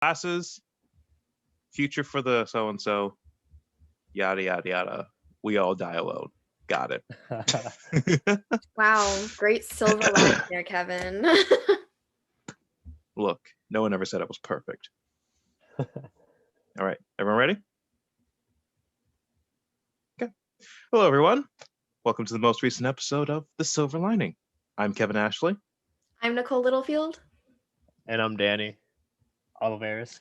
classes, future for the so and so, yada yada yada. We all die alone. Got it. Wow, great silver lining there, Kevin. Look, no one ever said it was perfect. All right, everyone ready? Okay. Hello, everyone. Welcome to the most recent episode of The Silver Lining. I'm Kevin Ashley. I'm Nicole Littlefield. And I'm Danny Oliveris.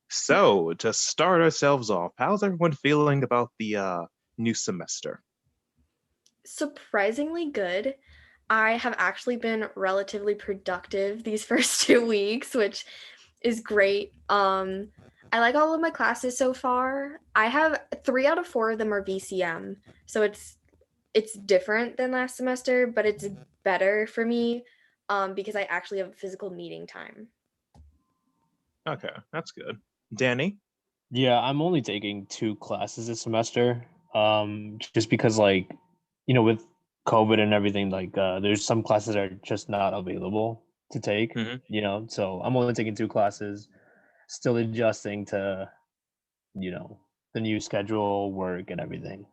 So, to start ourselves off, how's everyone feeling about the new semester? Surprisingly good. I have actually been relatively productive these first 2 weeks, which is great. I like all of my classes so far. I have 3 out of 4 of them are VCM, so it's different than last semester, but it's better for me because I actually have physical meeting time. Okay, that's good. Danny? Yeah, I'm only taking 2 classes this semester. Just because with COVID and everything, there's some classes that are just not available to take, so I'm only taking 2 classes, still adjusting to, the new schedule, work and everything.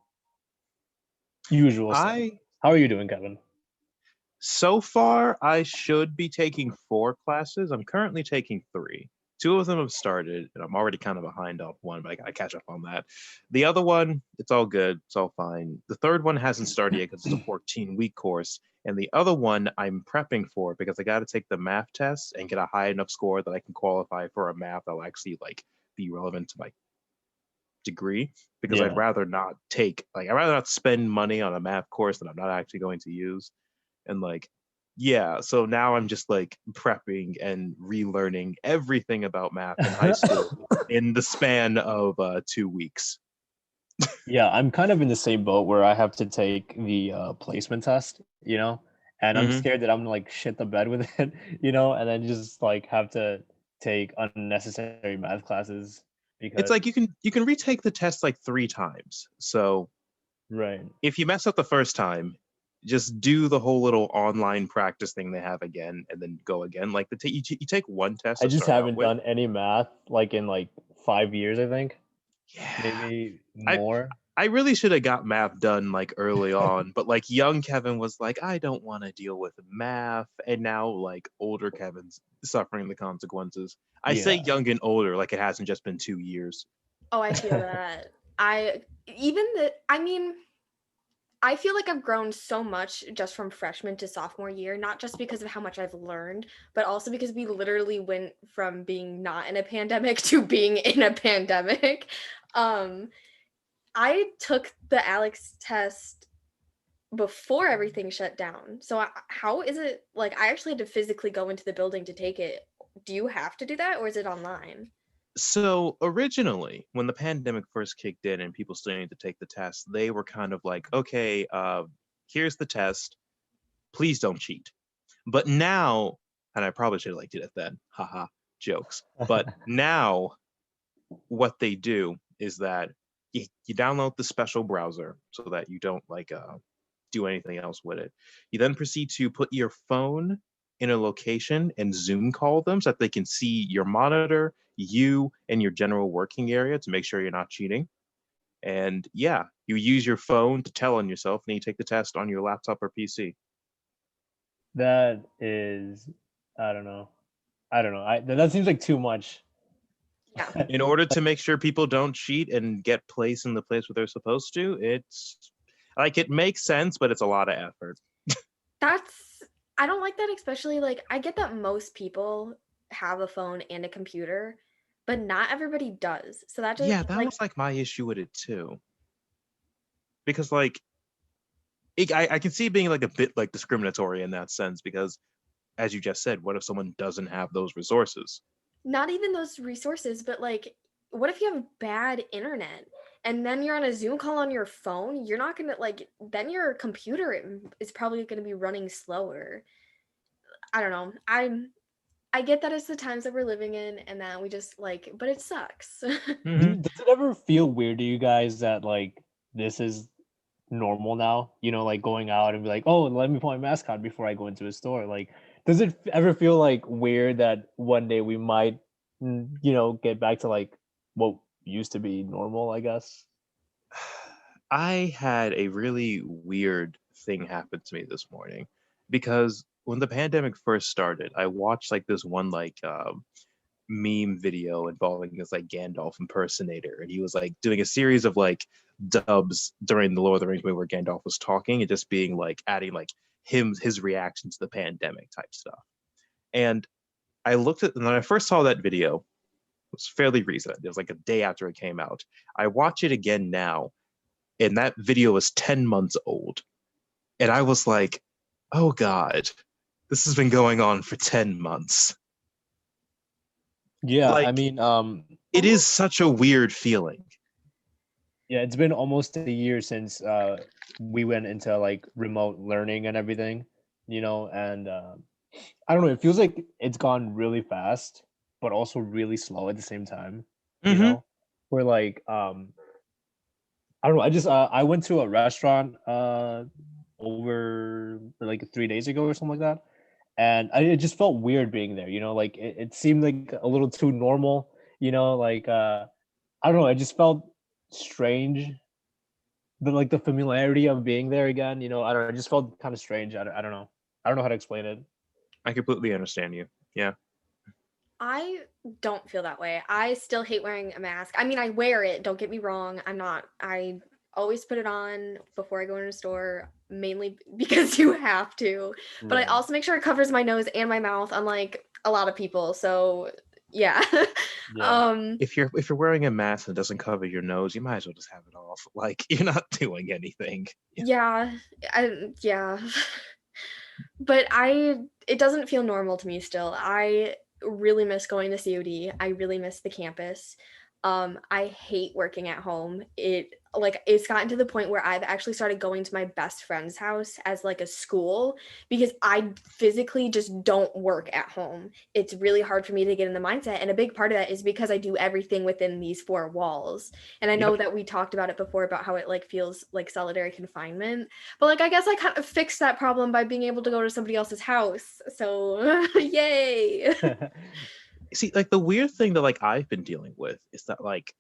Usual stuff. How are you doing, Kevin? So far, I should be taking 4 classes. I'm currently taking 3. 2 of them have started, and I'm already kind of behind on one, but I gotta catch up on that. The other one, it's all good. It's all fine. The third one hasn't started yet because it's a 14-week course. And the other one I'm prepping for because I got to take the math test and get a high enough score that I can qualify for a math that'll actually be relevant to my degree. Because I'd rather not spend money on a math course that I'm not actually going to use. And so now I'm just prepping and relearning everything about math in high school in the span of 2 weeks. Yeah, I'm kind of in the same boat where I have to take the placement test, and I'm scared that I'm gonna shit the bed with it, and then just have to take unnecessary math classes because it's you can retake the test 3 times. So right, if you mess up the first time, just do the whole little online practice thing they have again, and then go again. You take one test. I just haven't done any math in 5 years, I think. Yeah, maybe more. I really should have got math done early on, but young Kevin was I don't want to deal with math, and now older Kevin's suffering the consequences. I say young and older like it hasn't just been 2 years. Oh, I feel that. I feel like I've grown so much just from freshman to sophomore year, not just because of how much I've learned, but also because we literally went from being not in a pandemic to being in a pandemic. I took the Alex test before everything shut down. So how is it I actually had to physically go into the building to take it. Do you have to do that or is it online? So originally, when the pandemic first kicked in and people still needed to take the test, they were kind of okay, here's the test. Please don't cheat. But now, and I probably should have did it then, haha, jokes. But now, what they do is that you download the special browser so that you don't do anything else with it. You then proceed to put your phone in a location and Zoom call them so that they can see your monitor, you, and your general working area to make sure you're not cheating. And yeah, you use your phone to tell on yourself, and then you take the test on your laptop or PC. That is, I don't know. That seems like too much. Yeah. In order to make sure people don't cheat and get placed in the place where they're supposed to, it's it makes sense, but it's a lot of effort. I don't like that, especially I get that most people have a phone and a computer, but not everybody does. So that just that was my issue with it too. Because I can see it being a bit discriminatory in that sense, because as you just said, what if someone doesn't have those resources? Not even those resources, but what if you have bad internet and then you're on a Zoom call on your phone? You're not gonna then your computer is probably gonna be running slower. I don't know. I get that it's the times that we're living in and that we just but it sucks. Mm-hmm. Does it ever feel weird to you guys that this is normal now? Going out and be oh, let me put my mask on before I go into a store. Does it ever feel weird that one day we might get back to like what used to be normal, I guess? I had a really weird thing happen to me this morning because when the pandemic first started, I watched like this one meme video involving this like Gandalf impersonator, and he was like doing a series of like dubs during the Lord of the Rings movie where Gandalf was talking and just being like adding like his reaction to the pandemic type stuff. And I looked at, and when I first saw that video, it was fairly recent. It was like a day after it came out. I watch it again now, and that video was 10 months old. And I was like, oh God, this has been going on for 10 months. Yeah, I Like, mean, it is such a weird feeling. yeah, it's been almost a year since we went into like remote learning and everything, and I don't know, it feels like it's gone really fast, but also really slow at the same time, Mm-hmm. where like I don't know, I went to a restaurant over like 3 days ago or something like that, and it just felt weird being there, like it seemed like a little too normal, like I don't know, it just felt strange. The familiarity of being there again, I don't know, it just felt kind of strange. I don't know. I don't know how to explain it. I completely understand you. Yeah. I don't feel that way. I still hate wearing a mask. I mean, I wear it, don't get me wrong. I always put it on before I go into a store, mainly because you have to. But I Right. also make sure it covers my nose and my mouth, unlike a lot of people. So, yeah. Yeah. um, If you're wearing a mask that doesn't cover your nose, you might as well just have it off. Like, you're not doing anything. yeah. Yeah. But it doesn't feel normal to me still. I really miss going to COD. I really miss the campus. I hate working at home. It's gotten to the point where I've actually started going to my best friend's house as like a school because I physically just don't work at home. It's really hard for me to get in the mindset. And a big part of that is because I do everything within these four walls. And I know Yep. that we talked about it before about how it like feels like solitary confinement. But like I guess I kind of fixed that problem by being able to go to somebody else's house. So yay. See, like the weird thing that like I've been dealing with is that like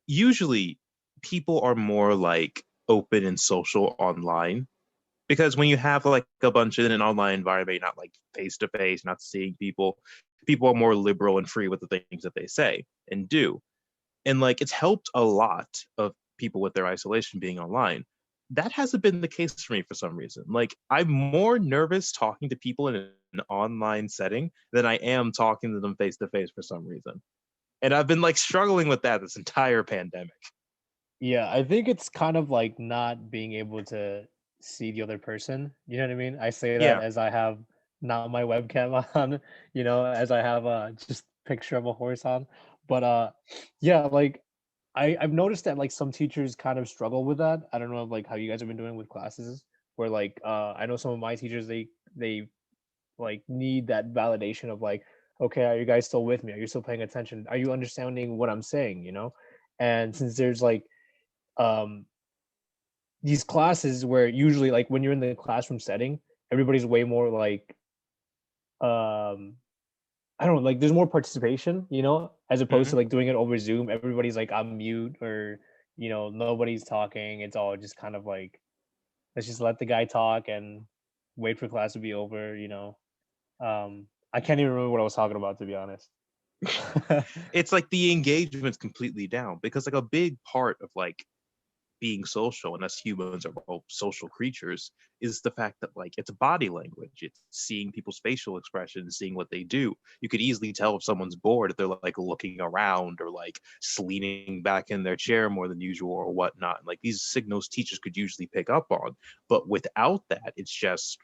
usually people are more like open and social online because when you have like a bunch in an online environment, you're not like face to face, not seeing people, people are more liberal and free with the things that they say and do. And like it's helped a lot of people with their isolation being online. That hasn't been the case for me for some reason. Like I'm more nervous talking to people in an online setting than I am talking to them face to face for some reason. And I've been like struggling with that this entire pandemic. Yeah, I think it's kind of like not being able to see the other person. You know what I mean? I say that Yeah. as I have not my webcam on, as I have just picture of a horse on. But yeah, like I've noticed that like some teachers kind of struggle with that. I don't know like how you guys have been doing with classes where like I know some of my teachers they like need that validation of like, okay, are you guys still with me? Are you still paying attention? Are you understanding what I'm saying, And since there's like um these classes where usually like when you're in the classroom setting, everybody's way more like um I don't know, like there's more participation, as opposed Mm-hmm. to like doing it over Zoom. Everybody's like on mute or nobody's talking. It's all just kind of like let's just let the guy talk and wait for class to be over. I can't even remember what I was talking about, to be honest. It's like the engagement's completely down because like a big part of like being social and us humans are both social creatures is the fact that like it's body language, it's seeing people's facial expressions, seeing what they do. You could easily tell if someone's bored if they're like looking around or like leaning back in their chair more than usual or whatnot. Like these signals teachers could usually pick up on, but without that it's just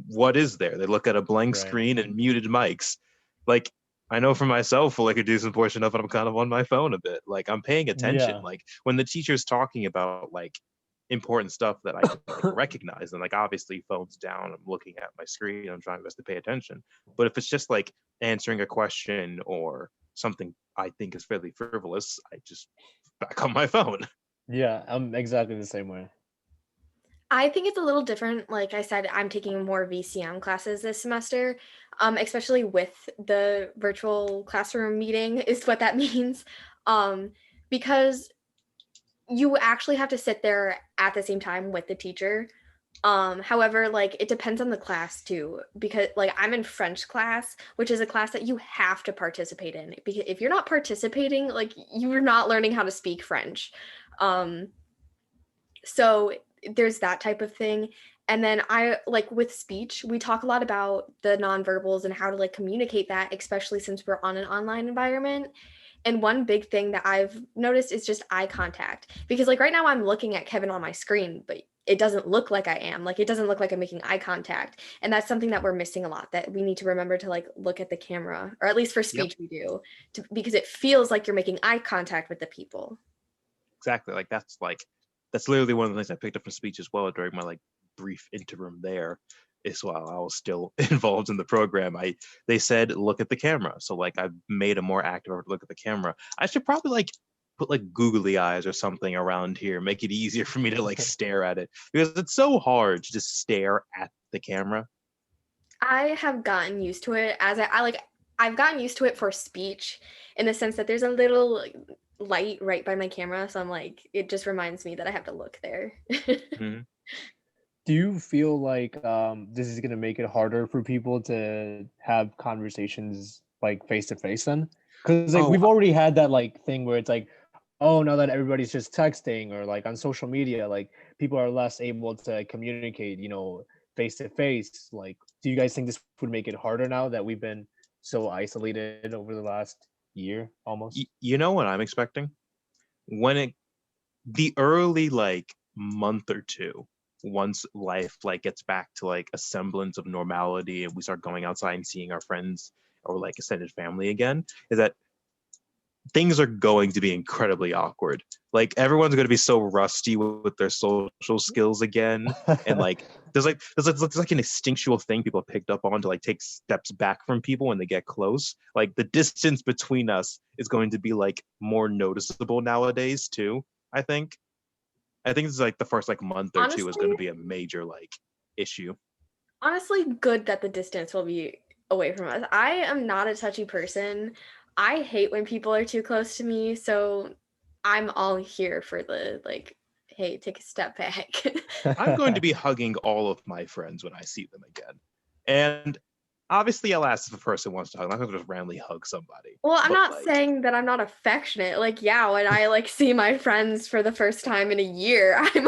what is there? They look at a blank Right. screen and muted mics. Like I know for myself, like a decent portion of it, I'm kind of on my phone a bit. Like I'm paying attention. Yeah. Like when the teacher's talking about like important stuff that I can like recognize, and like obviously phones down, I'm looking at my screen, I'm trying my best to pay attention. But if it's just like answering a question or something I think is fairly frivolous, I just back on my phone. Yeah, I'm exactly the same way. I think it's a little different. Like I said, I'm taking more VCM classes this semester, especially with the virtual classroom meeting is what that means. Um, because you actually have to sit there at the same time with the teacher. However, like it depends on the class too, because like I'm in French class, which is a class that you have to participate in. Because if you're not participating, like you're not learning how to speak French. Um, so there's that type of thing. And then I like with speech, we talk a lot about the nonverbals and how to like communicate that, especially since we're on an online environment. And one big thing that I've noticed is just eye contact. Because like right now I'm looking at Kevin on my screen, but it doesn't look like I am. Like it doesn't look like I'm making eye contact. And that's something that we're missing a lot, that we need to remember to like look at the camera, or at least for Yep. speech we do, because it feels like you're making eye contact with the people. Exactly. Like that's literally one of the things I picked up from speech as well during my like brief interim there. Is while I was still involved in the program, they said look at the camera. So like I've made a more active effort to look at the camera. I should probably like put like googly eyes or something around here, make it easier for me to like stare at it, because it's so hard to just stare at the camera. I have gotten used to it as I like I've gotten used to it for speech in the sense that there's a little like, light right by my camera, so I'm like it just reminds me that I have to look there. Mm-hmm. Do you feel like this is gonna make it harder for people to have conversations like face to face then? Because like we've already had that like thing where it's like, oh, now that everybody's just texting or like on social media, like people are less able to communicate, face to face. Like, do you guys think this would make it harder now that we've been so isolated over the last year almost? You know what I'm expecting? When the early like month or two, once life like gets back to like a semblance of normality and we start going outside and seeing our friends or like extended family again, is that things are going to be incredibly awkward. Like everyone's going to be so rusty with their social skills again, and like there's like an instinctual thing people have picked up on to like take steps back from people when they get close. Like the distance between us is going to be like more noticeable nowadays too. I think it's like the first like month or two is going to be a major like issue. Honestly, good that the distance will be away from us. I am not a touchy person. I hate when people are too close to me, so I'm all here for the like, hey, take a step back. I'm going to be hugging all of my friends when I see them again. And obviously I'll ask if a person wants to hug. I'm not going to just randomly hug somebody. Well, I'm not like, saying that I'm not affectionate. Like, yeah, when I like see my friends for the first time in a year, I'm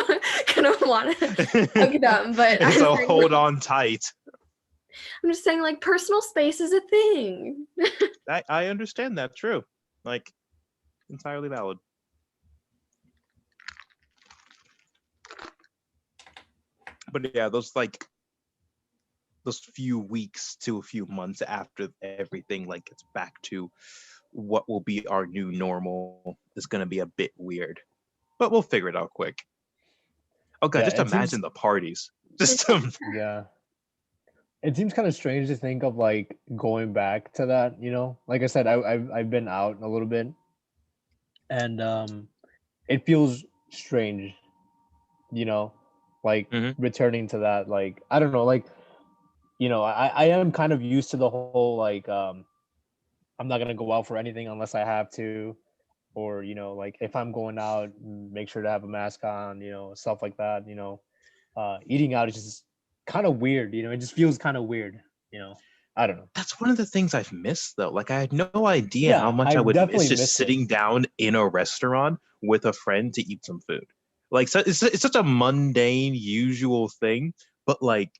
gonna want to hug them. But so hold on tight. I'm just saying, like, personal space is a thing. I understand that. True. Like, entirely valid. But yeah, those few weeks to a few months after everything like gets back to what will be our new normal is going to be a bit weird, but we'll figure it out quick. Oh god, just imagine the parties. Yeah, it seems kind of strange to think of like going back to that. Like I said, I've been out a little bit, and it feels strange. Like returning to that. Like I don't know, like I am kind of used to the whole like I'm not gonna go out for anything unless I have to, or like if I'm going out, make sure to have a mask on, stuff like that. Eating out is just kind of weird. It just feels kind of weird. I don't know. That's one of the things I've missed though. Like I had no idea how much I would miss just sitting down in a restaurant with a friend to eat some food. Like so, it's such a mundane, usual thing, but like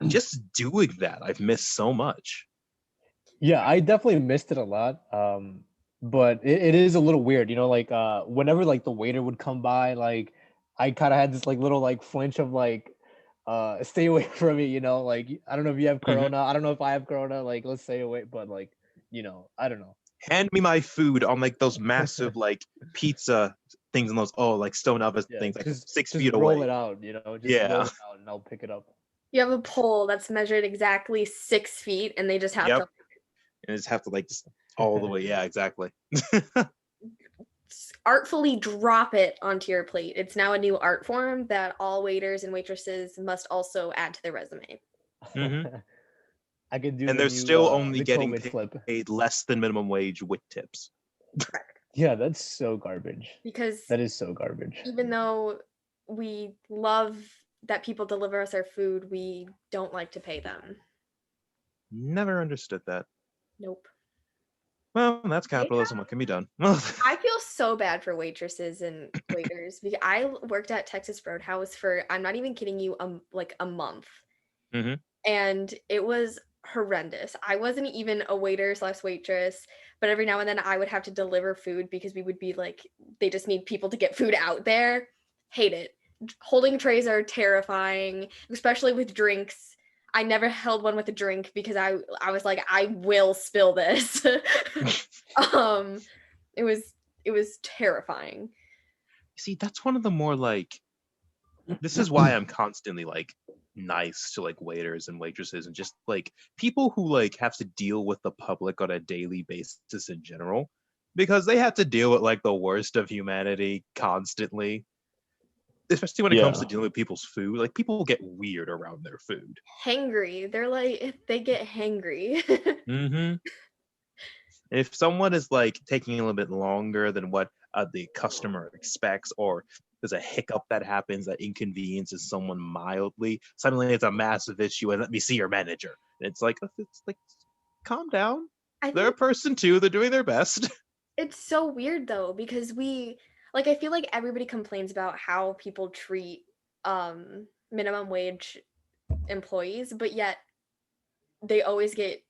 just doing that, I've missed so much. Yeah, I definitely missed it a lot. But it is a little weird, like whenever like the waiter would come by, like I kind of had this like little like flinch of like stay away from me, like I don't know if you have corona, I don't know if I have corona, like let's stay away, but like I don't know. Hand me my food on like those massive like pizza things and those like stone oven things like just 6 feet away. Roll it out, roll it out and I'll pick it up. You have a pole that's measured exactly 6 feet, and they just have to. And just have to like just all the way. Yeah, exactly. artfully drop it onto your plate. It's now a new art form that all waiters and waitresses must also add to their resume. Mm-hmm. I could do And the they're new, still only the getting COVID flip. paid less than minimum wage with tips. Correct. Yeah, that's so garbage. Because that is so garbage. Even though we love that people deliver us our food, we don't like to pay them. Never understood that. Nope. Well, that's capitalism. What can be done? I feel so bad for waitresses and waiters because I worked at Texas Roadhouse for, I'm not even kidding you, like a month. Mm-hmm. And it was horrendous. I wasn't even a waiter/waitress, but every now and then I would have to deliver food because we would be like, they just need people to get food out there. Hate it. Holding trays are terrifying, especially with drinks. I never held one with a drink because I was like, I will spill this. It was terrifying. See, that's one of the more like, this is why I'm constantly like nice to like waiters and waitresses and just like people who like have to deal with the public on a daily basis in general, because they have to deal with like the worst of humanity constantly, especially when it comes to dealing with people's food. Like people get weird around their food. Hangry. They're like, they get hangry. Mm-hmm. If someone is like taking a little bit longer than what the customer expects, or there's a hiccup that happens that inconveniences someone mildly, suddenly it's a massive issue and let me see your manager. And it's like, calm down. They're a person too. They're doing their best. It's so weird though, because I feel like everybody complains about how people treat minimum wage employees, but yet they always get,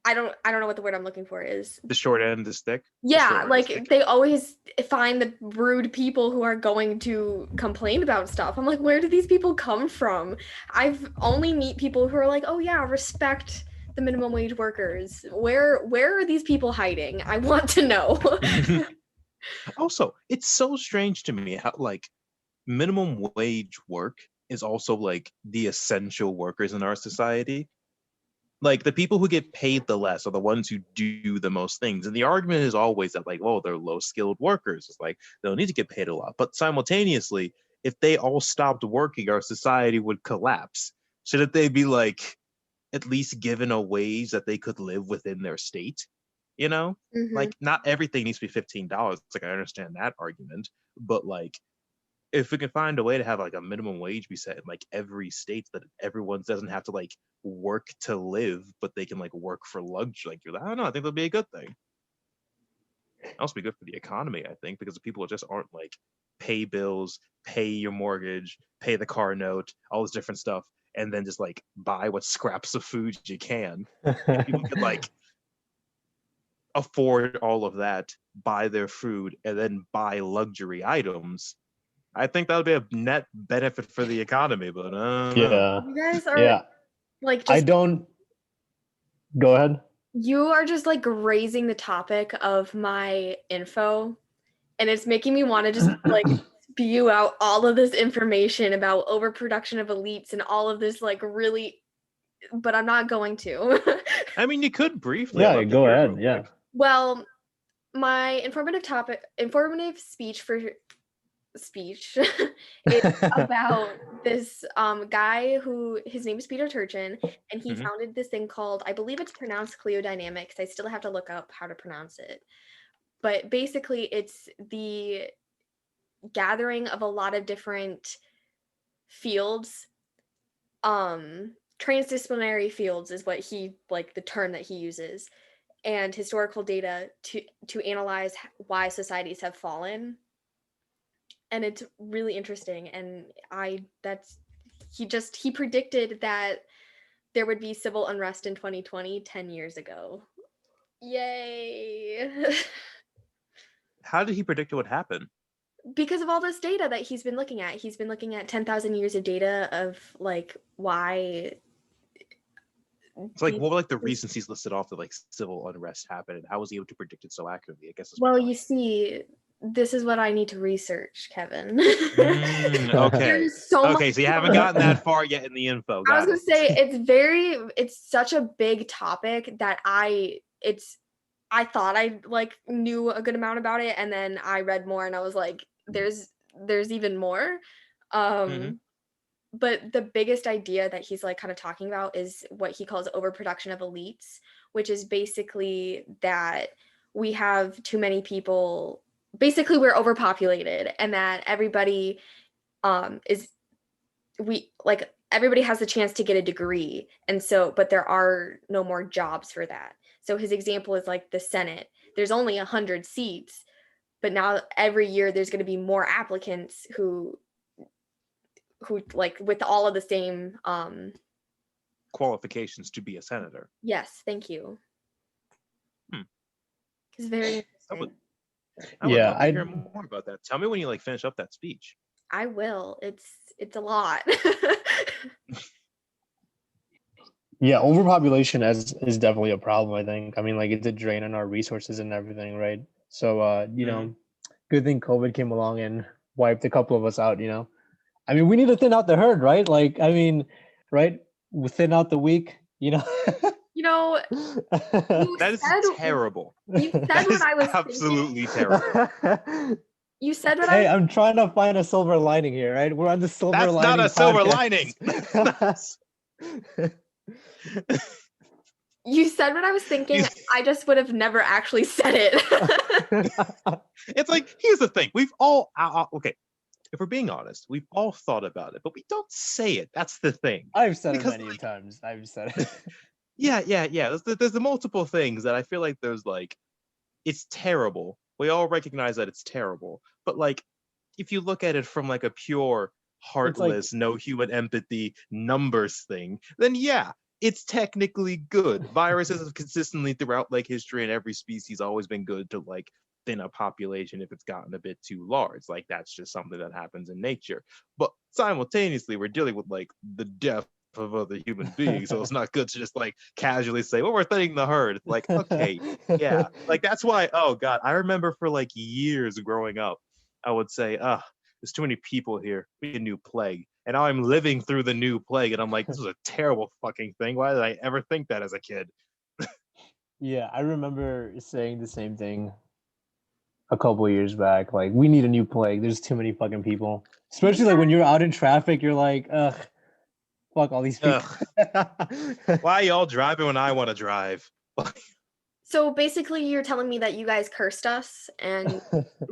I don't know what the word I'm looking for is. The short end of the stick? Yeah, like they always find the rude people who are going to complain about stuff. I'm like, where do these people come from? I've only meet people who are like, oh yeah, respect the minimum wage workers. Where are these people hiding? I want to know. Also, it's so strange to me how like minimum wage work is also like the essential workers in our society. Like the people who get paid the less are the ones who do the most things. And the argument is always that like, oh, they're low skilled workers. It's like they don't need to get paid a lot. But simultaneously, if they all stopped working, our society would collapse. Shouldn't they be like at least given a wage that they could live within their state? You know? Mm-hmm. Like not everything needs to be $15. It's like I understand that argument, but like if we can find a way to have like a minimum wage be set in like every state, that everyone doesn't have to like work to live, but they can like work for luxury. Like I don't know, I think that'd be a good thing. It'd also be good for the economy, I think, because the people just aren't like pay bills, pay your mortgage, pay the car note, all this different stuff, and then just like buy what scraps of food you can. If people could like afford all of that, buy their food, and then buy luxury items, I think that would be a net benefit for the economy, but yeah. You guys are like just, I don't go ahead. You are just like raising the topic of my info, and it's making me want to just like spew out all of this information about overproduction of elites and all of this like really, but I'm not going to. I mean, you could briefly. Yeah, go ahead. Yeah. Well, my informative speech is about this guy who, his name is Peter Turchin, and he founded this thing called, I believe it's pronounced Cleodynamics. I still have to look up how to pronounce it. But basically it's the gathering of a lot of different fields. Transdisciplinary fields is what he, like the term that he uses, and historical data to analyze why societies have fallen. And it's really interesting. And he predicted that there would be civil unrest in 2020 10 years ago. Yay. How did he predict it would happen? Because of all this data that he's been looking at. He's been looking at 10,000 years of data of like why. It's like, what were like the reasons he's listed off that like civil unrest happened, and how was he able to predict it so accurately? I guess. Well, you see, this is what I need to research, Kevin. Okay. Okay, so you haven't gotten that far yet in the info. I was gonna say it's such a big topic that I I thought I like knew a good amount about it, and then I read more and I was like, there's even more. But the biggest idea that he's like kind of talking about is what he calls overproduction of elites, which is basically that we have too many people. Basically, we're overpopulated, and that everybody is everybody has the chance to get a degree, and so but there are no more jobs for that. So his example is like the Senate. There's only 100 seats, but now every year there's going to be more applicants who like with all of the same qualifications to be a senator. Yes, thank you. It's very interesting. I would love to hear more about that. Tell me when you like finish up that speech. I will. It's a lot. Yeah, overpopulation is definitely a problem, I think. I mean, like, it's a drain on our resources and everything, right? So, you know, good thing COVID came along and wiped a couple of us out, you know? I mean, we need to thin out the herd, right? Like, I mean, right? We thin out the weak, you know? You know, that is terrible. You said what I was absolutely terrible. You said what Hey, I'm trying to find a silver lining here, right? We're on the silver lining. That's not a silver lining. You said what I was thinking. I just would have never actually said it. It's like, here's the thing. We've all, okay, if we're being honest, we've all thought about it, but we don't say it. That's the thing. I've said it many times. I've said it. Yeah. There's the multiple things that I feel like there's like, it's terrible. We all recognize that it's terrible. But like, if you look at it from like a pure, heartless, no human empathy numbers thing, then yeah, it's technically good. Viruses have consistently throughout like history and every species always been good to like thin a population if it's gotten a bit too large. Like that's just something that happens in nature. But simultaneously, we're dealing with like the death of other human beings, so it's not good to just like casually say, well, we're thinning the herd. Like, okay, yeah, like that's why, oh god, I remember for like years growing up, I would say, there's too many people here, we need a new plague. And now I'm living through the new plague and I'm like, this is a terrible fucking thing. Why did I ever think that as a kid? Yeah, I remember saying the same thing a couple of years back. Like, we need a new plague, there's too many fucking people. Especially like when you're out in traffic, you're like, ugh, fuck all these people. Why are y'all driving when I want to drive? So basically you're telling me that you guys cursed us and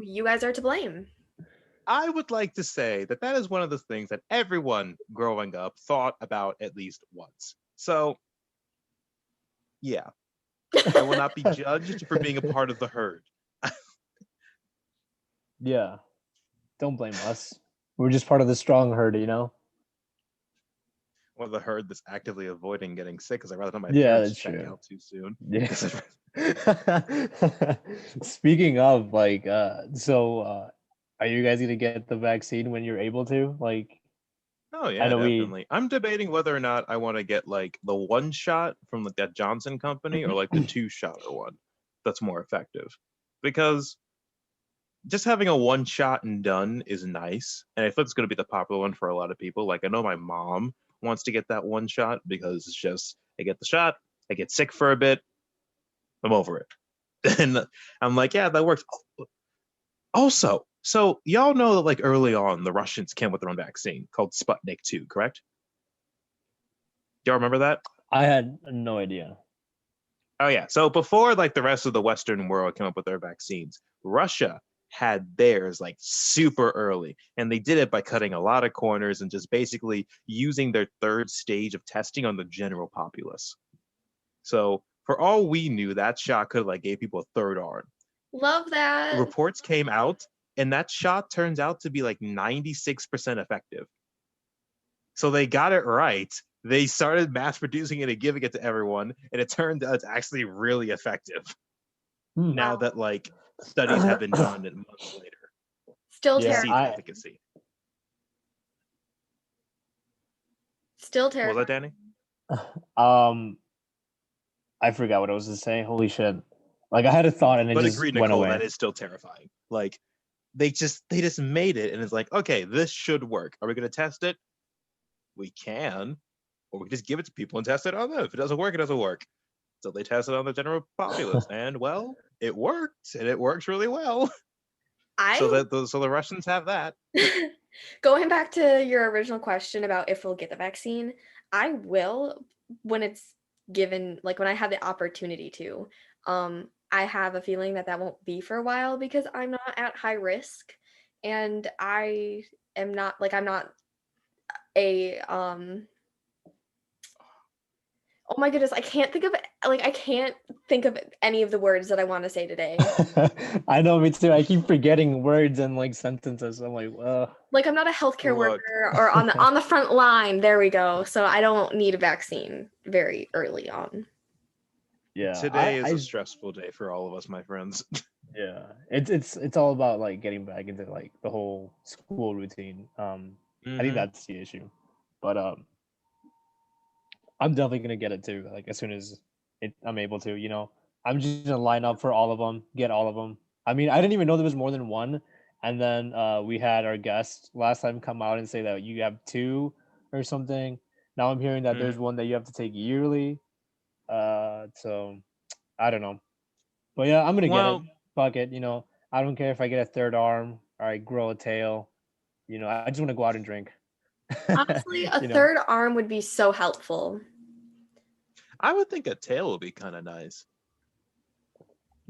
you guys are to blame. I would like to say that that is one of the things that everyone growing up thought about at least once. So, yeah, I will not be judged for being a part of the herd. Yeah, don't blame us. We're just part of the strong herd, you know? Or the herd that's actively avoiding getting sick because I'd rather not my parents check out too soon. Yeah. Speaking of, like, are you guys gonna get the vaccine when you're able to? Like, oh yeah, definitely. I'm debating whether or not I want to get like the one shot from like that Johnson company or like the 2-shot one that's more effective. Because just having a one shot and done is nice. And I feel it's going to be the popular one for a lot of people. Like I know my mom wants to get that one shot because it's just, I get the shot, I get sick for a bit, I'm over it. And I'm like, yeah, that works. Also, so y'all know that like early on, the Russians came with their own vaccine called Sputnik 2, correct? Do y'all remember that? I had no idea. Oh yeah. So before like the rest of the Western world came up with their vaccines, Russia had theirs like super early. And they did it by cutting a lot of corners and just basically using their third stage of testing on the general populace. So for all we knew, that shot could have like gave people a third arm. Love that. Reports came out and that shot turns out to be like 96% effective. So they got it right. They started mass producing it and giving it to everyone. And it turned out it's actually really effective. Now that like studies have been done and months later. Still terrifying. Efficacy. Still terrifying. Was that Danny? I forgot what I was to say. Holy shit. Like I had a thought and it just agreed, went Nicole, away. That is still terrifying. Like they just made it and it's like, okay, this should work. Are we gonna test it? We can. Or we can just give it to people and test it on them. If it doesn't work, it doesn't work. So they tested on the general populace, and well, it worked, and it works really well. So the Russians have that. Going back to your original question about if we'll get the vaccine, I will when it's given, like when I have the opportunity to. I have a feeling that won't be for a while because I'm not at high risk, and I am not I'm not a oh my goodness, I can't think of any of the words that I want to say today. I know, me too. I keep forgetting words and like sentences. I'm like, like I'm not a healthcare worker or on the front line. There we go. So I don't need a vaccine very early on. Yeah. Today is a stressful day for all of us, my friends. Yeah. It's all about like getting back into like the whole school routine. I think that's the issue. But I'm definitely gonna get it too. Like as soon as I'm able to, you know, I'm just gonna line up for all of them, get all of them. I mean, I didn't even know there was more than one. And then we had our guest last time come out and say that you have 2 or something. Now I'm hearing that there's one that you have to take yearly. So I don't know, but yeah, I'm gonna get it. Fuck it, you know. I don't care if I get a 3rd arm or I grow a tail. You know, I just want to go out and drink. Honestly, a 3rd arm would be so helpful. I would think a tail would be kind of nice.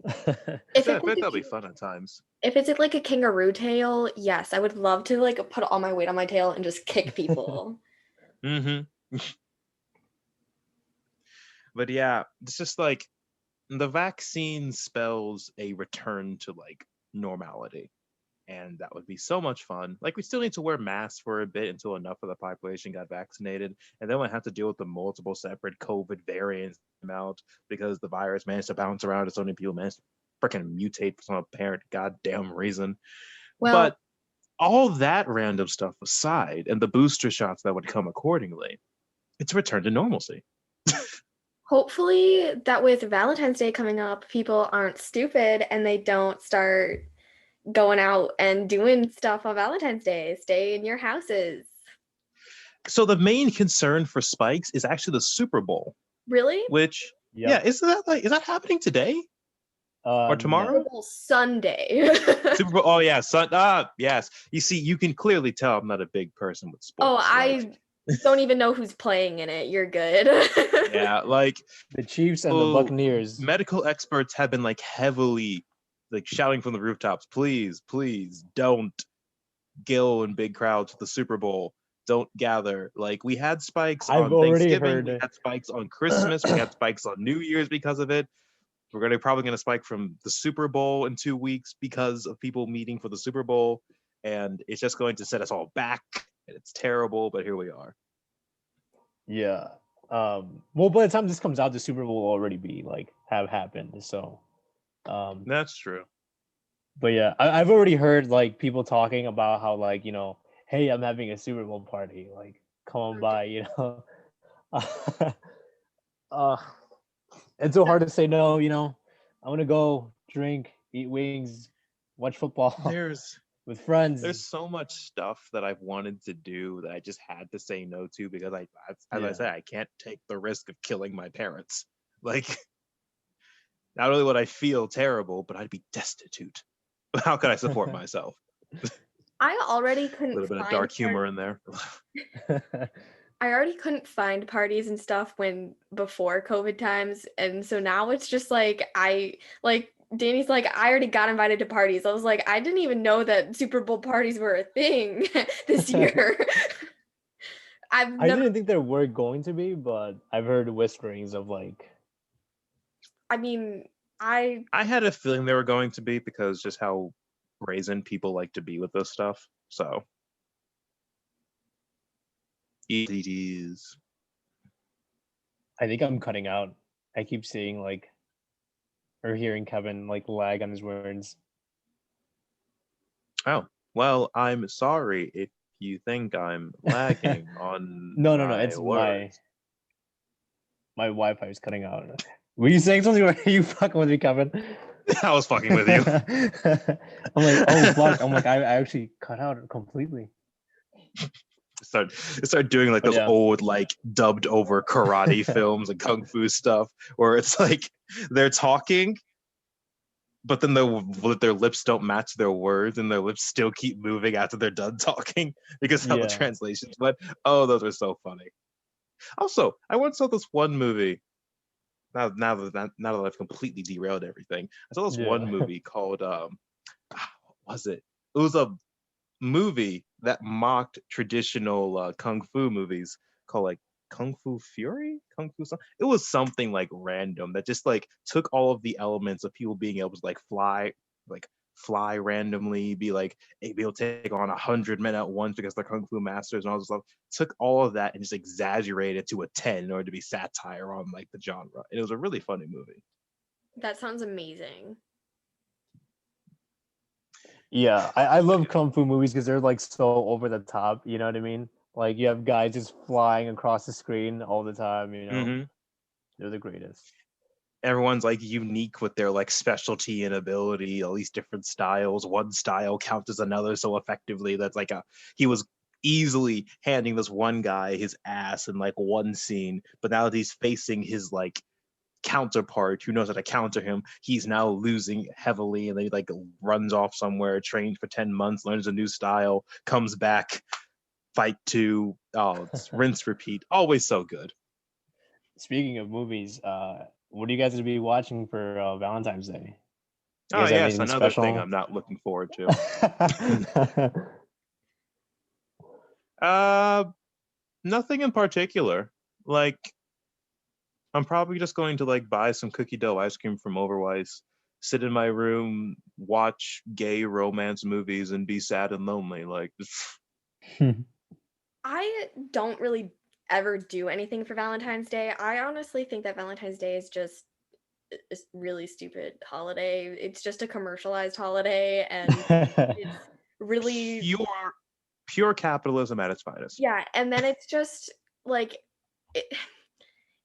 I bet that'll be fun at times. If it's like a kangaroo tail, yes, I would love to like put all my weight on my tail and just kick people. But yeah, it's just like the vaccine spells a return to like normality. And that would be so much fun. Like, we still need to wear masks for a bit until enough of the population got vaccinated. And then we'll have to deal with the multiple separate COVID variants out because the virus managed to bounce around and so many people managed to freaking mutate for some apparent goddamn reason. Well, but all that random stuff aside, and the booster shots that would come accordingly, it's a return to normalcy. Hopefully that with Valentine's Day coming up, people aren't stupid and they don't start going out and doing stuff on Valentine's Day. Stay in your houses. So the main concern for spikes is actually the Super Bowl. Really? Which, is that happening today? Or tomorrow? Super Bowl Sunday. Super Bowl. Oh yeah, yes. You see, you can clearly tell I'm not a big person with sports. Oh, I don't even know who's playing in it. You're good. Yeah, like the Chiefs and the Buccaneers. Medical experts have been like heavily like shouting from the rooftops, please don't gill in big crowds at the Super Bowl. Don't gather. Like, we had spikes on Thanksgiving, we had spikes on Christmas, we had spikes on New Year's because of it. We're probably gonna spike from the Super Bowl in 2 weeks because of people meeting for the Super Bowl, and it's just going to set us all back. And it's terrible, but here we are. Yeah. Well, by the time this comes out, the Super Bowl will already be have happened. So that's true. But yeah, I've already heard like people talking about how like, you know, hey, I'm having a Super Bowl party, like come on by, you know. It's so hard to say no, you know. I want to go drink, eat wings, watch football. With friends. There's so much stuff that I've wanted to do that I just had to say no to because I said, I can't take the risk of killing my parents. Like, not only would I feel terrible, but I'd be destitute. How could I support myself? I already couldn't. A little bit of dark humor in there. I already couldn't find parties and stuff before COVID times, and so now it's just like Danny's like, I already got invited to parties. I was like, I didn't even know that Super Bowl parties were a thing this year. I didn't think there were going to be, but I've heard whisperings of like. I mean, I had a feeling there were going to be because just how brazen people like to be with this stuff. So. It is. I think I'm cutting out. I keep seeing or hearing Kevin lag on his words. Oh, well, I'm sorry if you think I'm lagging on No, it's words. my Wi-Fi is cutting out. Were you saying something? Are you fucking with me, Kevin? I was fucking with you. I'm like, oh fuck. I'm like, I actually cut out completely. start doing like those old like dubbed over karate films and kung fu stuff where it's like they're talking but then their lips don't match their words and their lips still keep moving after they're done talking because how the translations went. Oh, those are so funny. Also, I once saw this one movie. Now that I've completely derailed everything, I saw this one movie called what was it? It was a movie that mocked traditional kung fu movies called like Kung Fu Fury, Kung Fu something. It was something like random that just like took all of the elements of people being able to like fly randomly, be able to take on 100 men at once because they're kung fu masters and all this stuff. Took all of that and just exaggerated it to a 10 in order to be satire on like the genre. And it was a really funny movie. That sounds amazing. Yeah, I love kung fu movies because they're like so over the top. You know what I mean? Like you have guys just flying across the screen all the time. You know, they're the greatest. Everyone's like unique with their like specialty and ability. All these different styles. One style counts as another so effectively. That's like he was easily handing this one guy his ass in like one scene, but now that he's facing his like counterpart who knows how to counter him, he's now losing heavily, and then he like runs off somewhere, trains for 10 months, learns a new style, comes back, fight to it's rinse repeat. Always so good. Speaking of movies, what are you guys gonna be watching for Valentine's Day? Oh yes, another thing I'm not looking forward to. Nothing in particular. Like I'm probably just going to like buy some cookie dough ice cream from Overweiss, sit in my room, watch gay romance movies, and be sad and lonely. Like, I don't really ever do anything for Valentine's Day. I honestly think that Valentine's Day is just a really stupid holiday. It's just a commercialized holiday, and it's really pure capitalism at its finest. Yeah, and then it's just like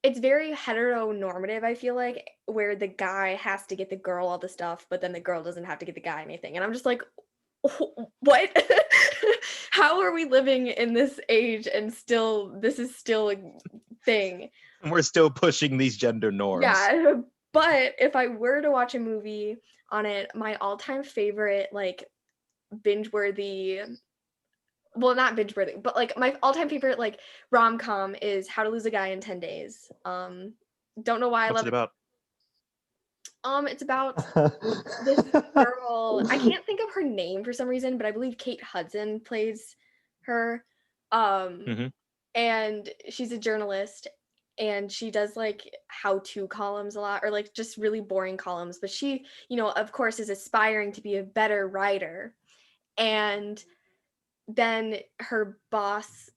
it's very heteronormative, I feel like, where the guy has to get the girl all the stuff, but then the girl doesn't have to get the guy anything. And I'm just like, what? How are we living in this age and this is still a thing? And we're still pushing these gender norms. Yeah, but if I were to watch a movie on it, my all-time favorite, like, binge-worthy, well, not binge-worthy, but like my all-time favorite like rom-com is How to Lose a Guy in 10 Days. Don't know why I love it. About? It's about this girl. I can't think of her name for some reason, but I believe Kate Hudson plays her. And she's a journalist, and she does like how-to columns a lot, or like just really boring columns. But she, of course, is aspiring to be a better writer, and then her boss,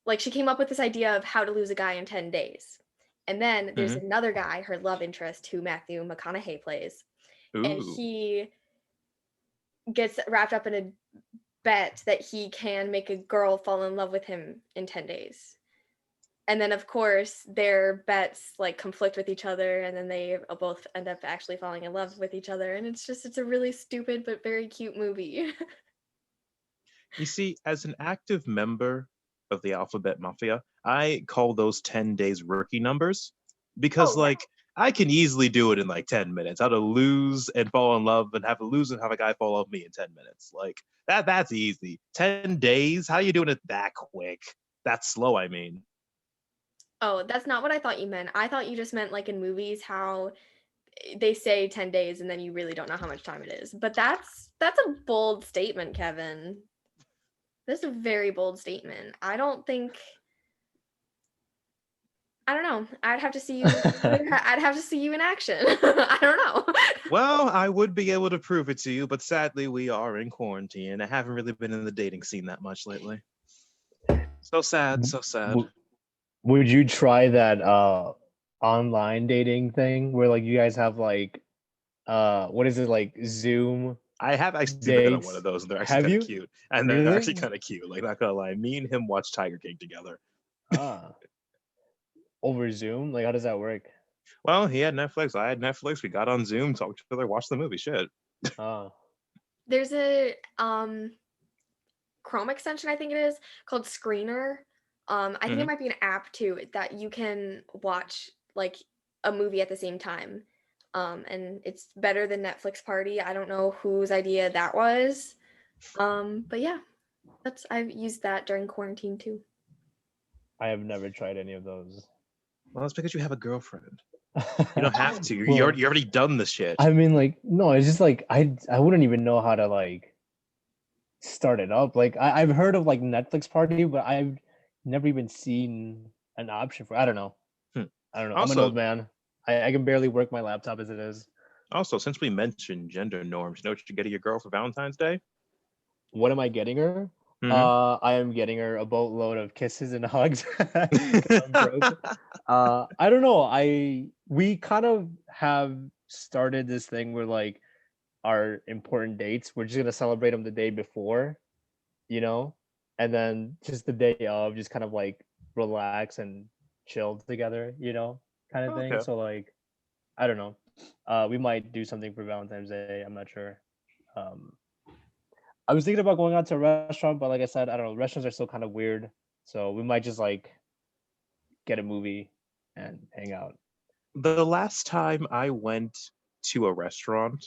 like she came up with this idea of how to lose a guy in 10 days. And then there's another guy, her love interest, who Matthew McConaughey plays. Ooh. And he gets wrapped up in a bet that he can make a girl fall in love with him in 10 days. And then, of course, their bets like conflict with each other, and then they both end up actually falling in love with each other. And it's a really stupid but very cute movie. You see, as an active member of the Alphabet Mafia, I call those 10 days rookie numbers because I can easily do it in like 10 minutes. How to lose and fall in love and have a guy fall in love with me in 10 minutes. Like that's easy. 10 days? How are you doing it that quick? That's slow, I mean. Oh, that's not what I thought you meant. I thought you just meant like in movies how they say 10 days and then you really don't know how much time it is. But that's a bold statement, Kevin. That's a very bold statement. I don't know. I'd have to see you. I'd have to see you in action. I don't know. Well, I would be able to prove it to you, but sadly, we are in quarantine, and I haven't really been in the dating scene that much lately. So sad. So sad. Would you try that online dating thing where like you guys have like what is it, like Zoom? I have actually been on one of those, and they're actually kind of cute. And they're actually kind of cute. Like, not gonna lie, me and him watched Tiger King together. Over Zoom? Like, how does that work? Well, he had Netflix. I had Netflix. We got on Zoom, talked to each other, watched the movie. Shit. There's a Chrome extension, I think it is, called Screener. I think it might be an app too that you can watch like a movie at the same time. And it's better than Netflix Party. I don't know whose idea that was. But yeah, I've used that during quarantine too. I have never tried any of those. Well, that's because you have a girlfriend. You don't have to. Well, You're already done the shit. I mean, like, no, it's just like I wouldn't even know how to like start it up. Like I've heard of like Netflix Party, but I've never even seen an option for. I don't know. I don't know. I'm an old man. I can barely work my laptop as it is. Also, since we mentioned gender norms, you know what you're getting your girl for Valentine's Day? What am I getting her? I am getting her a boatload of kisses and hugs. I'm broke. I don't know. We kind of have started this thing where like our important dates, we're just gonna celebrate them the day before, you know, and then just the day of, just kind of like relax and chill together, you know, kind of thing. Okay. So like, I don't know. We might do something for Valentine's Day. I'm not sure. I was thinking about going out to a restaurant, but like I said, I don't know. Restaurants are still kind of weird, so we might just like get a movie and hang out. The last time I went to a restaurant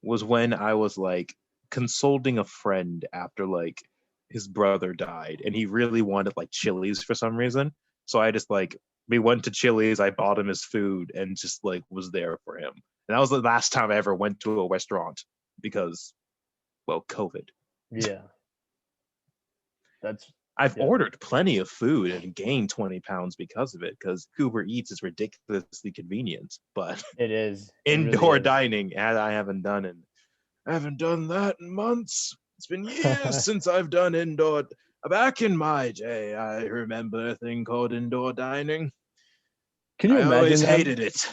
was when I was like consoling a friend after like his brother died, and he really wanted like Chili's for some reason. So I just like we went to Chili's, I bought him his food, and just like was there for him. And that was the last time I ever went to a restaurant because, well, COVID. Yeah, I've ordered plenty of food and gained 20 pounds because of it, because Uber Eats is ridiculously convenient. But it is. Indoor dining, and I haven't done that in months. It's been years since I've done indoor. Back in my day, I remember a thing called indoor dining. Can you imagine? I always hated it.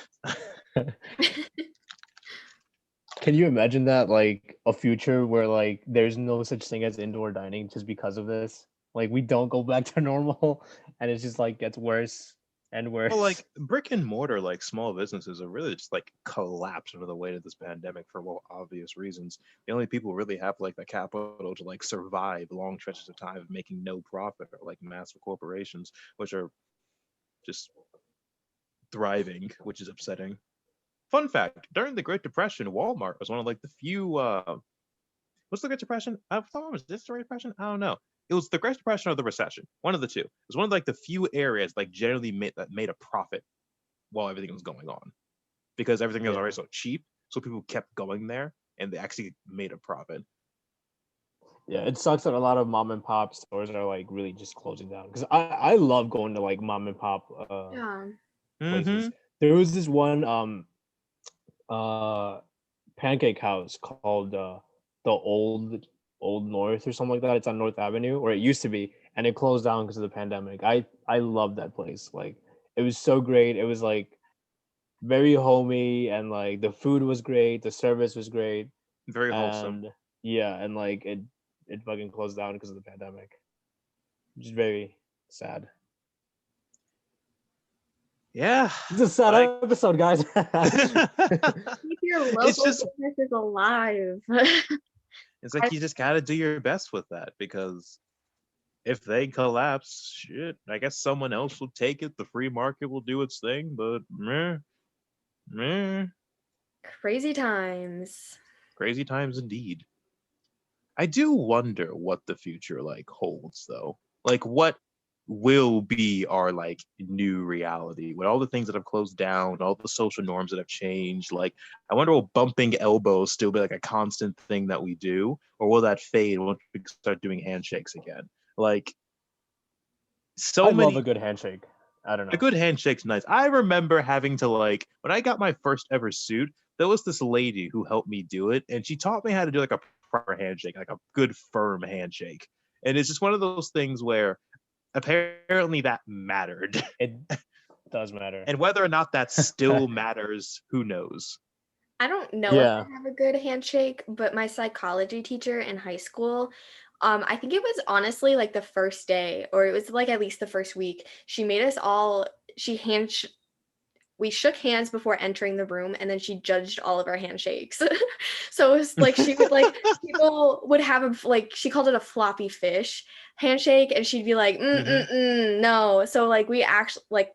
Can you imagine that, like a future where like there's no such thing as indoor dining just because of this? Like we don't go back to normal, and it's just like gets worse and worse. Well, like brick and mortar, like small businesses are really just like collapsed under the weight of this pandemic for obvious reasons. The only people who really have like the capital to like survive long stretches of time of making no profit are like massive corporations, which are just thriving, which is upsetting. Fun fact, during the Great Depression, Walmart was one of like the few what's the Great Depression? I thought was this the Great Depression? I don't know. It was the Great Depression or the Recession. One of the two. It was one of like the few areas like generally made a profit while everything was going on. Because everything was already so cheap. So people kept going there and they actually made a profit. Yeah, it sucks that a lot of mom and pop stores are like really just closing down. Because I love going to like mom and pop places. There was this one pancake house called the Old North or something like that. It's on North Avenue, or it used to be, and it closed down because of the pandemic. I love that place. Like it was so great. It was like very homey, and like the food was great, the service was great, very wholesome. And like it fucking closed down because of the pandemic, which is very sad. Yeah, it's a sad episode, guys. Keep your local businesses alive. It's like you just gotta do your best with that, because if they collapse, shit, I guess someone else will take it. The free market will do its thing, but meh. Crazy times. Crazy times indeed. I do wonder what the future like holds, though. Like what will be our like new reality with all the things that have closed down, all the social norms that have changed. Like I wonder, will bumping elbows still be like a constant thing that we do, or will that fade once we start doing handshakes again? Like I love a good handshake. I don't know. A good handshake's nice. I remember having to like, when I got my first ever suit, there was this lady who helped me do it, and she taught me how to do like a proper handshake, like a good firm handshake. And it's just one of those things where apparently that mattered. It does matter. And whether or not that still matters, who knows? I don't know if I have a good handshake, but my psychology teacher in high school, I think it was honestly like the first day, or it was like at least the first week, she made us all, we shook hands before entering the room, and then she judged all of our handshakes. So it was like she would like people would have a like she called it a floppy fish handshake, and she'd be like, no. So like we actually like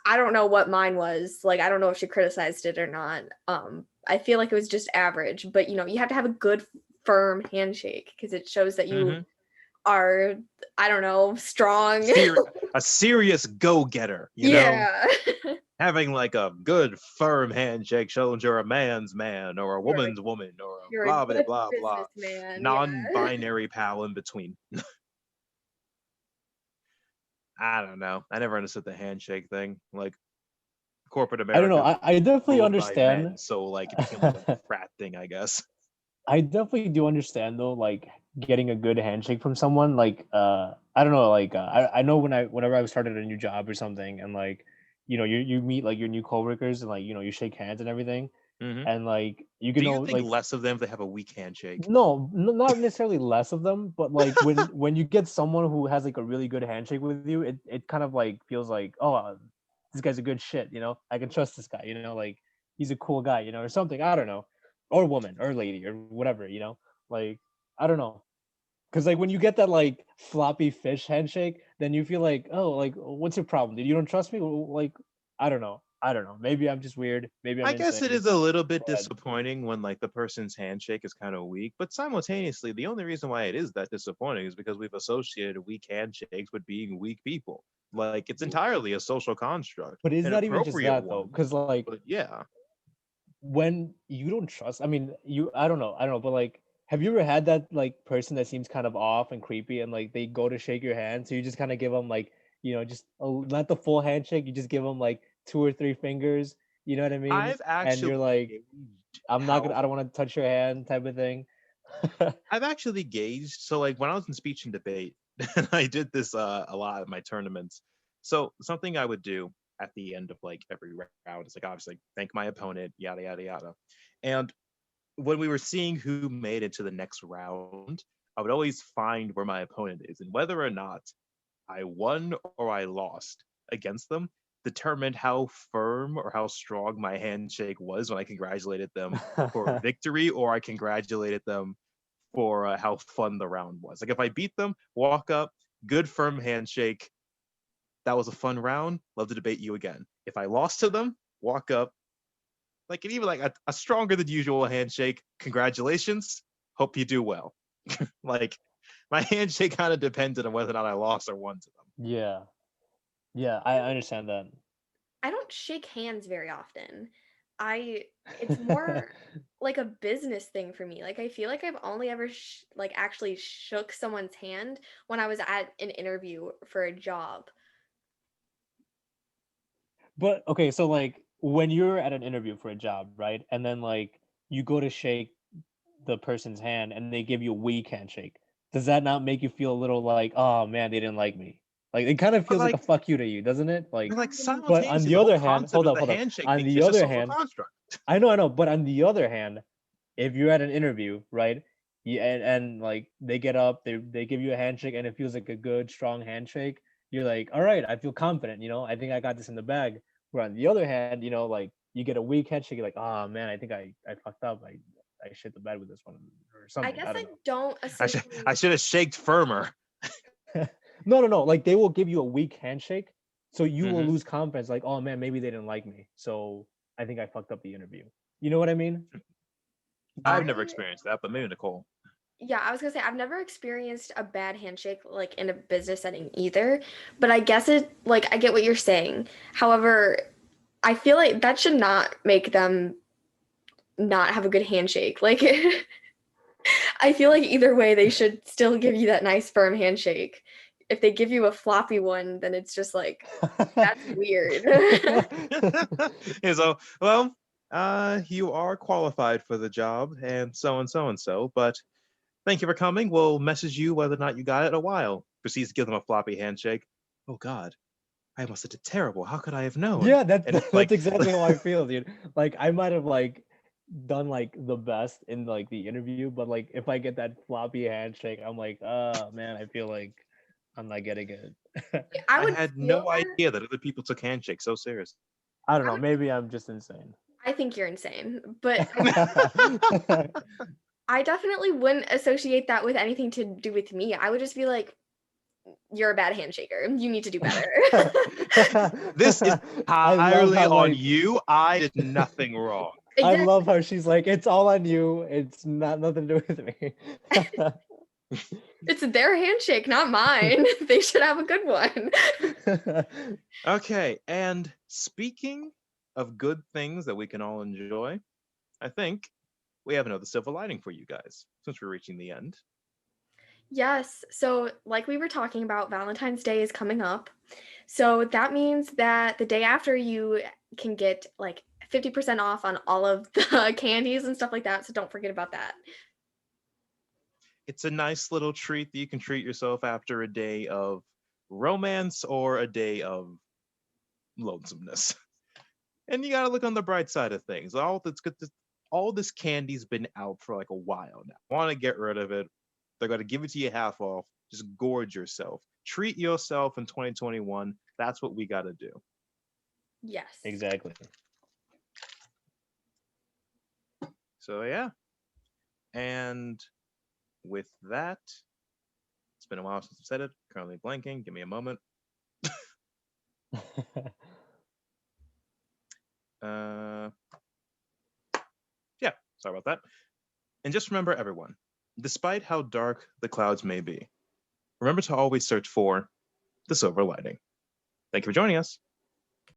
I don't know what mine was. Like I don't know if she criticized it or not. I feel like it was just average, but you have to have a good firm handshake because it shows that you are, I don't know, strong. A serious go-getter, yeah. Having like a good firm handshake shows you're a man's man or a woman's woman or a blah blah blah blah non-binary pal in between. I don't know. I never understood the handshake thing. Like corporate America. I don't know. I definitely understand. Men, so like it became like a frat thing, I guess. I definitely do understand though, like getting a good handshake from someone. Like I don't know, like I know whenever I started a new job or something, and like you meet like your new coworkers and like you shake hands and everything, and like you can do you think like less of them if they have a weak handshake? No, not necessarily less of them, but like when you get someone who has like a really good handshake with you, it kind of like feels like, oh, this guy's a good shit, I can trust this guy, like he's a cool guy, or something. I don't know, or woman or lady or whatever, like I don't know, because like when you get that like floppy fish handshake, then you feel like, oh, like what's your problem, dude? You don't trust me? Like I don't know. Maybe I'm just weird. Maybe I guess it is a little bit disappointing when like the person's handshake is kind of weak, but simultaneously, the only reason why it is that disappointing is because we've associated weak handshakes with being weak people. Like it's entirely a social construct. But it's not even just that though, because like, but yeah, when you don't trust, I mean, I don't know, but like, have you ever had that like person that seems kind of off and creepy, and like they go to shake your hand, so you just kind of give them like, just not the full handshake, you just give them like 2 or 3 fingers, you know what I mean? I've actually, and you're like, I don't want to touch your hand type of thing. I've actually gauged. So like when I was in speech and debate, and I did this a lot at my tournaments. So something I would do at the end of like every round is like obviously thank my opponent, yada yada yada. And when we were seeing who made it to the next round, I would always find where my opponent is, and whether or not I won or I lost against them determined how firm or how strong my handshake was when I congratulated them for victory or I congratulated them for how fun the round was. Like if I beat them, walk up, good firm handshake. That was a fun round. Love to debate you again. If I lost to them, walk up, like and even like a stronger than usual handshake. Congratulations. Hope you do well. Like my handshake kind of depended on whether or not I lost or won to them. Yeah, I understand that. I don't shake hands very often. It's more like a business thing for me. Like I feel like I've only ever like actually shook someone's hand when I was at an interview for a job. But okay, so like when you're at an interview for a job, right? And then like you go to shake the person's hand and they give you a weak handshake. Does that not make you feel a little like, oh man, they didn't like me? Like it kind of feels like a fuck you to you, doesn't it? Like but on the other hand, hold up. On the other hand, I know, but on the other hand, if you're at an interview, right? And like they get up, they give you a handshake and it feels like a good, strong handshake. You're like, all right, I feel confident, I think I got this in the bag. Where on the other hand, like you get a weak handshake, you're like, oh man, I think I fucked up. I shit the bed with this one or something. I guess I don't I should have shaked firmer. No. Like they will give you a weak handshake, so you will lose confidence. Like, oh man, maybe they didn't like me, so I think I fucked up the interview. You know what I mean? I've never experienced that, but maybe Nicole. Yeah, I was gonna say I've never experienced a bad handshake like in a business setting either, but I guess I get what you're saying. However, I feel like that should not make them not have a good handshake. Like I feel like either way they should still give you that nice firm handshake. If they give you a floppy one, then it's just like that's weird. Yeah, so well, you are qualified for the job and so, but thank you for coming. We'll message you whether or not you got it in a while. Proceeds to give them a floppy handshake. Oh God, I must have did terrible. How could I have known? Yeah, that's exactly how I feel, dude. Like I might have like done like the best in like the interview, but like if I get that floppy handshake, I'm like, oh man, I feel like I'm not getting it. I had no idea that other people took handshakes so serious. I don't know. Maybe I'm just insane. I think you're insane, but I definitely wouldn't associate that with anything to do with me. I would just be like, you're a bad handshaker. You need to do better. This is entirely how, on like, you. I did nothing wrong. I Exactly. love how she's like, it's all on you. It's nothing to do with me. It's their handshake, not mine. They should have a good one. Okay, and speaking of good things that we can all enjoy, I think we have another silver lining for you guys since we're reaching the end. Yes. So, like we were talking about, Valentine's Day is coming up. So, that means that the day after you can get like 50% off on all of the candies and stuff like that. So, don't forget about that. It's a nice little treat that you can treat yourself after a day of romance or a day of lonesomeness. And you gotta look on the bright side of things. All this candy's been out for like a while now. Want to get rid of it? They're gonna give it to you half off. Just gorge yourself. Treat yourself in 2021. That's what we gotta do. Yes. Exactly. So yeah. And with that, it's been a while since I've said it. Currently blanking. Give me a moment. Yeah, sorry about that. And just remember, everyone, despite how dark the clouds may be, remember to always search for the silver lining. Thank you for joining us.